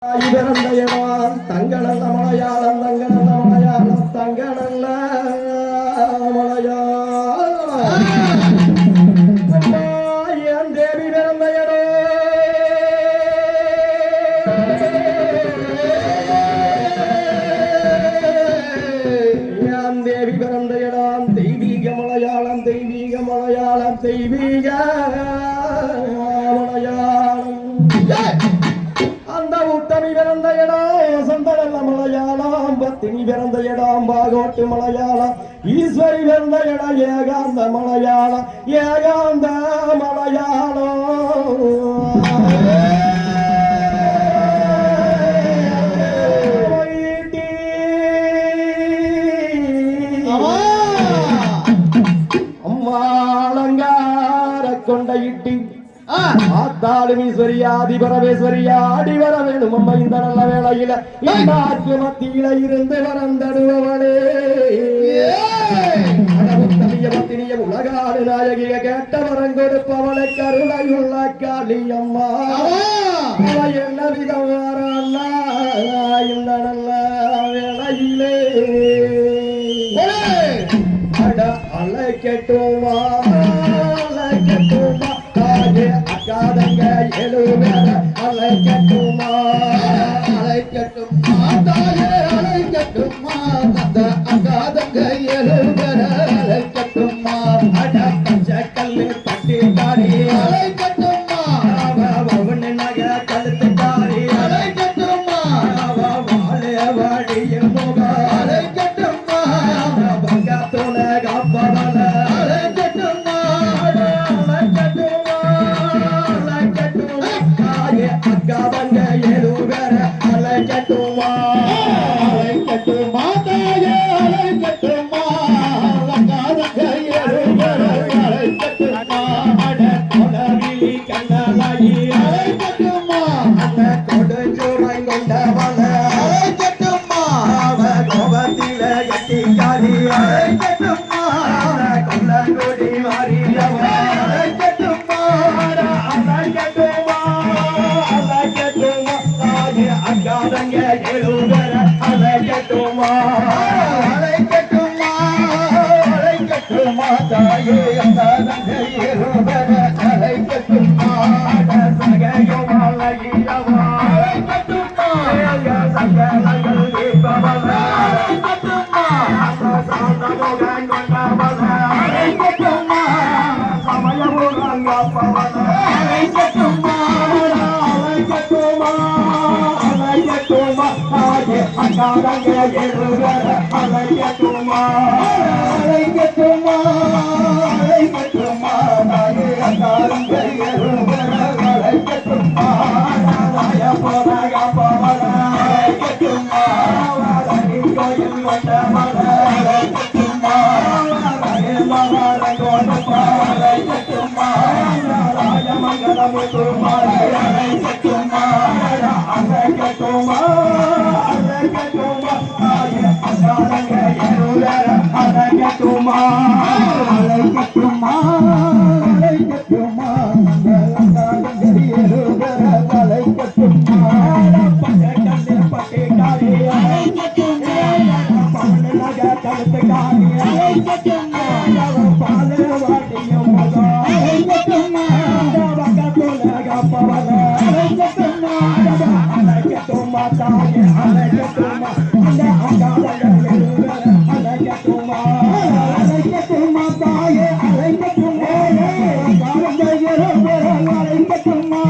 பிறந்த தங்களல்ல மலையாளம் தங்களல்ல மலையாளம் தங்களல்ல மலையாளம் என் தேவி பிறந்த என் தேவி பிறந்த இடம் தெய்வீக மலையாளம் தெய்வீக மலையாளம் தெய்வீக மலையாளம் அந்த உத்தமி பிறந்த இடம் சந்தனல்ல மலையாளம் பத்தினி பிறந்த இடம் பாகோட்டு மலையாளம் ஈஸ்வரி பிறந்த இடம் ஏகாந்த மலையாளம் ஏகாந்த மலையாளம் அம்மா அலங்கார கொண்டையிட்டு ஆத்தாளும் ஈஸ்வரியா அதிபரமேஸ்வரியா அடி வர வேணும் அம்மா இந்த நல்ல வேளையில இன்னாக்கு மத்தியில இருந்து வரந்தடுவவளே அடவுத்தமிய பத்தினிய உலகாடு நாயகிய கேட்ட வரம் கொடுப்பவளை கருணையுள்ள காளி அம்மா என்ன விதம் வரல்லா இந்த நல்ல வேளையிலே அட அழைக்கட்டுமா அழைக்கட்டுமா அக்காதங்க எழுவேற அழைக்கட்டுமா அழைக்கட்டுமா தாயே அழைக்கட்டுமா அந்த அக்காதங்க எழுவேற அழைக்கட்டுமா அட பச்சை கல்லு தட்டி தாடி அழைக்கட்டுமா அவன் நக கழுத்து தாடி அழைக்கட்டுமா வாழ வாடிய முக அழைக்கட்டுமா பங்கத்தோன காப்பவள அழைக்கட்டுமா அக்காதங்க எழுவேற அழைக்கட்டுமா அழைக்கட்டுமா தாயே அழைக்கட்டுமா அக்காதங்க எழுவேற அழைக்கட்டுமா அட கொடவிழி கண்ணலாயி அழைக்கட்டுமா அந்த கொடுஞ்சோரை கொண்டவள அழைக்கட்டுமா அவ கோபத்தில கட்டிக்காரி அழைக்கட்டுமா கொல்லங்குடி மாறியவ அழைக்கட்டுமா அழைக்கட்டுமா அக்காதங்க எழுவேற அழைக்கட்டுமா அழைக்கட்டுமா அழைக்கட்டுமா தாயே அக்காதங்க எழுவேற அழைக்கட்டுமா சகையுமலையவா அழைக்கட்டுமா சகலங்கள் தீபவள அழைக்கட்டுமா சாந்தமுகன் கொண்டவள அழைக்கட்டுமா சமயமுகங்கப்பவள அழைக்கட்டுமா அழைக்கட்டுமா அக்காதங்க எழுவேற அழைக்கட்டுமா அழைக்கட்டுமா அழைக்கட்டுமா தாயே அக்காதங்க எழுவேற அழைக்கட்டுமா ராயபோரகப்பவள அழைக்கட்டுமா கோயில் கொண்டவள அழைக்கட்டுமா ராயமகர கோடப்பா அழைக்கட்டுமா ராயமங்கலமுத்துமா அழைக்கட்டுமா அழைக்கட்டுமா அழைக்கட்டுமா அக்காதங்க எழுவேற அழைக்கட்டுமா அழைக்கட்டுமா அழைக்கட்டுமா அக்காதங்க எழுவேற அழைக்கட்டுமா பட்டக்கண்ணு பட்டிக்காரி அழைக்கட்டுமா பவனநக கழுத்துக்காரி அழைக்கட்டுமா பால வாட்டியும் மகா அழைக்கட்டுமா பக்கத்துலகப்பவள அழைக்கட்டுமா அழைக்கட்டுமா தாயே அழைக்கட்டுமா அந்த அக்காதங்க எழுவேற அழைக்கட்டுமா அழைக்கட்டுமா தாயே அழைக்கட்டுமா அக்காதங்க எழுவேற அழைக்கட்டுமா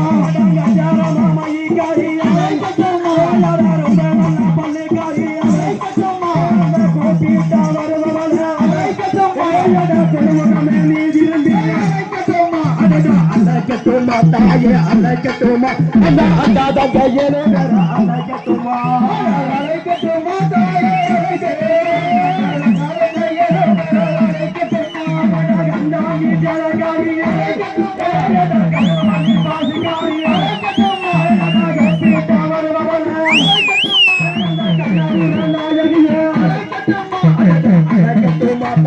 மயிகாரி அழைக்கட்டுமா ரொம்ப நல்ல பள்ளிக்காரி அழைக்கட்டுமா கோபிட்டா வருபவள அழைக்கட்டுமா திருமணமே நீ விரும்பி அழைக்கட்டுமா அழைக்கட்டுமா தாயே அழைக்கட்டுமா அந்த அக்காதங்க எழுவேற அழைக்கட்டுமா அழைக்கட்டுமா தாயே அழைக்கட்டுமா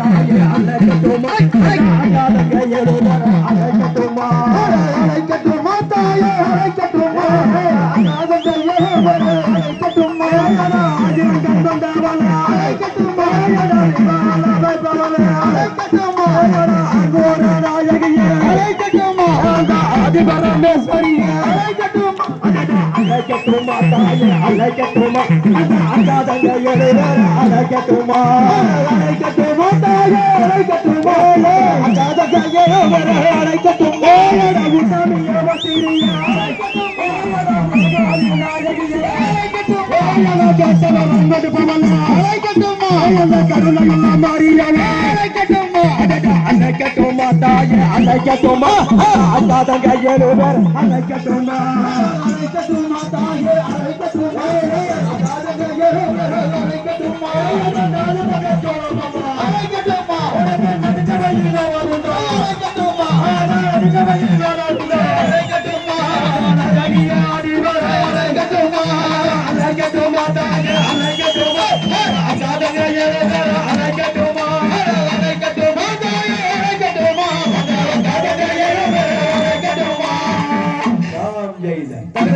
தாயே அழைக்கட்டுமா Get